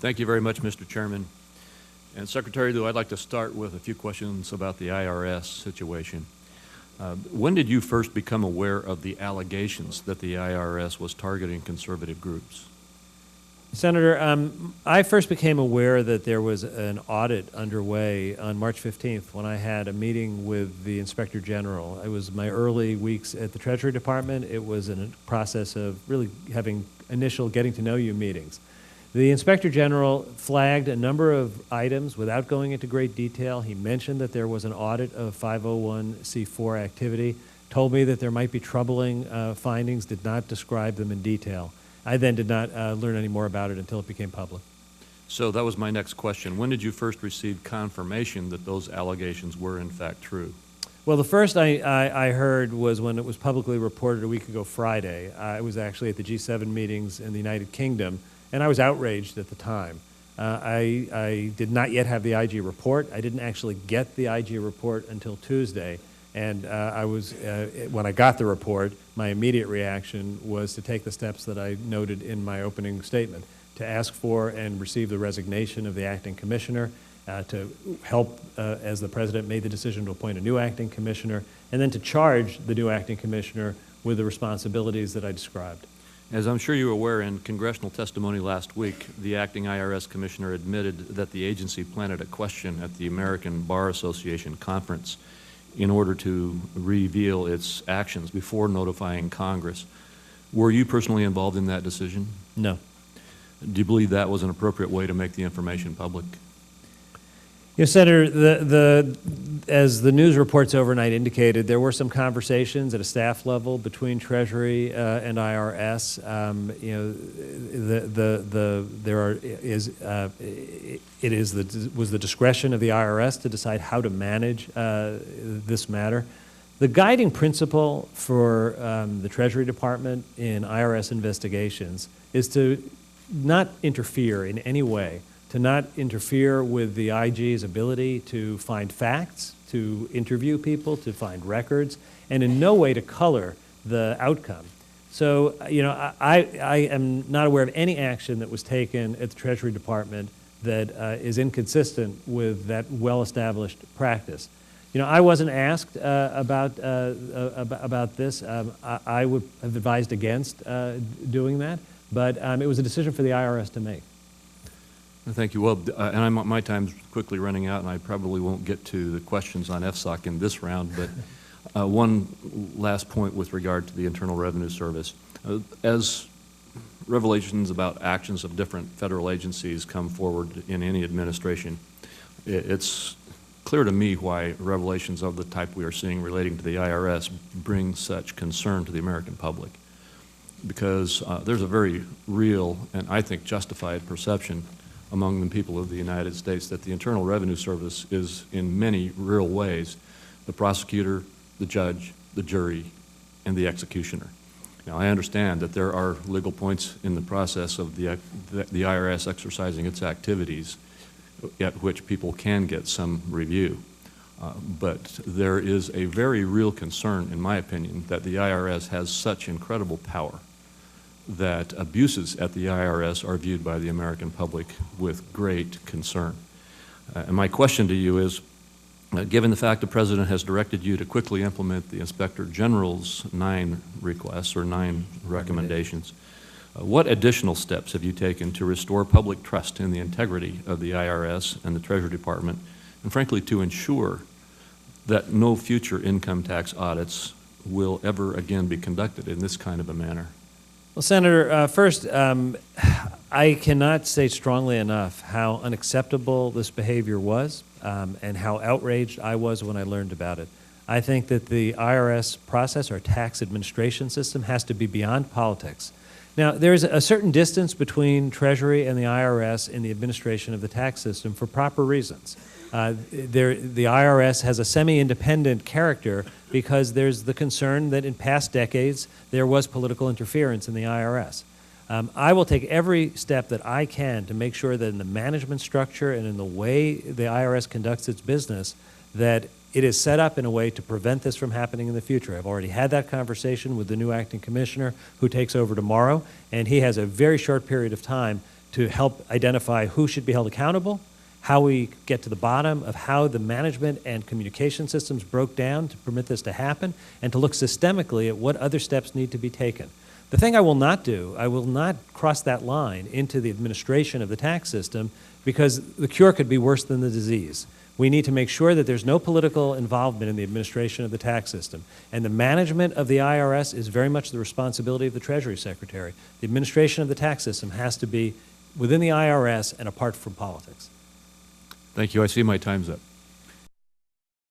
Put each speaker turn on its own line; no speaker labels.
Thank you very much, Mr. Chairman. And Secretary Lew, I'd like to start with a few questions about the IRS situation. When did you first become aware of the allegations that the IRS was targeting conservative groups?
Senator, I first became aware that there was an audit underway on March 15th when I had a meeting with the Inspector General. It was my early weeks at the Treasury Department. It was in a process of really having initial getting-to-know-you meetings. The Inspector General flagged a number of items without going into great detail. He mentioned that there was an audit of 501c4 activity, told me that there might be troubling findings, did not describe them in detail. I then did not learn any more about it until it became public.
So that was my next question. When did you first receive confirmation that those allegations were in fact true?
Well, the first I heard was when it was publicly reported a week ago Friday. I was actually at the G7 meetings in the United Kingdom, and I was outraged at the time. I did not yet have the IG report. I didn't actually get the IG report until Tuesday. And when I got the report, my immediate reaction was to take the steps that I noted in my opening statement, to ask for and receive the resignation of the acting commissioner, to help as the president made the decision to appoint a new acting commissioner, and then to charge the new acting commissioner with the responsibilities that I described.
As I'm sure you're aware, in congressional testimony last week, the acting IRS commissioner admitted that the agency planted a question at the American Bar Association conference in order to reveal its actions before notifying Congress. Were you personally involved in that decision?
No.
Do you believe that was an appropriate way to make the information public?
Yes, Senator, as the news reports overnight indicated, there were some conversations at a staff level between Treasury and IRS. Was the discretion of the IRS to decide how to manage this matter. The guiding principle for the Treasury Department in IRS investigations is to not interfere in any way, to not interfere with the IG's ability to find facts, to interview people, to find records, and in no way to color the outcome. So, I am not aware of any action that was taken at the Treasury Department that is inconsistent with that well-established practice. I wasn't asked about this. I would have advised against doing that, but it was a decision for the IRS to make.
Thank you. Well, and my time's quickly running out, and I probably won't get to the questions on FSOC in this round, but one last point with regard to the Internal Revenue Service. As revelations about actions of different federal agencies come forward in any administration, it's clear to me why revelations of the type we are seeing relating to the IRS bring such concern to the American public. Because there's a very real and I think justified perception among the people of the United States that the Internal Revenue Service is in many real ways the prosecutor, the judge, the jury, and the executioner. Now, I understand that there are legal points in the process of the IRS exercising its activities at which people can get some review. But there is a very real concern, in my opinion, that the IRS has such incredible power that abuses at the IRS are viewed by the American public with great concern. And my question to you is, given the fact the President has directed you to quickly implement the Inspector General's 9 requests or 9 recommendations, what additional steps have you taken to restore public trust in the integrity of the IRS and the Treasury Department, and frankly to ensure that no future income tax audits will ever again be conducted in this kind of a manner?
Well, Senator, first, I cannot say strongly enough how unacceptable this behavior was and how outraged I was when I learned about it. I think that the IRS process, or tax administration system, has to be beyond politics. Now, there's a certain distance between Treasury and the IRS in the administration of the tax system for proper reasons. The IRS has a semi-independent character because there's the concern that in past decades there was political interference in the IRS. I will take every step that I can to make sure that in the management structure and in the way the IRS conducts its business, that it is set up in a way to prevent this from happening in the future. I've already had that conversation with the new acting commissioner who takes over tomorrow, and he has a very short period of time to help identify who should be held accountable, how we get to the bottom of how the management and communication systems broke down to permit this to happen, and to look systemically at what other steps need to be taken. The thing I will not do, I will not cross that line into the administration of the tax system, because the cure could be worse than the disease. We need to make sure that there's no political involvement in the administration of the tax system. And the management of the IRS is very much the responsibility of the Treasury Secretary. The administration of the tax system has to be within the IRS and apart from politics.
Thank you. I see my time's up.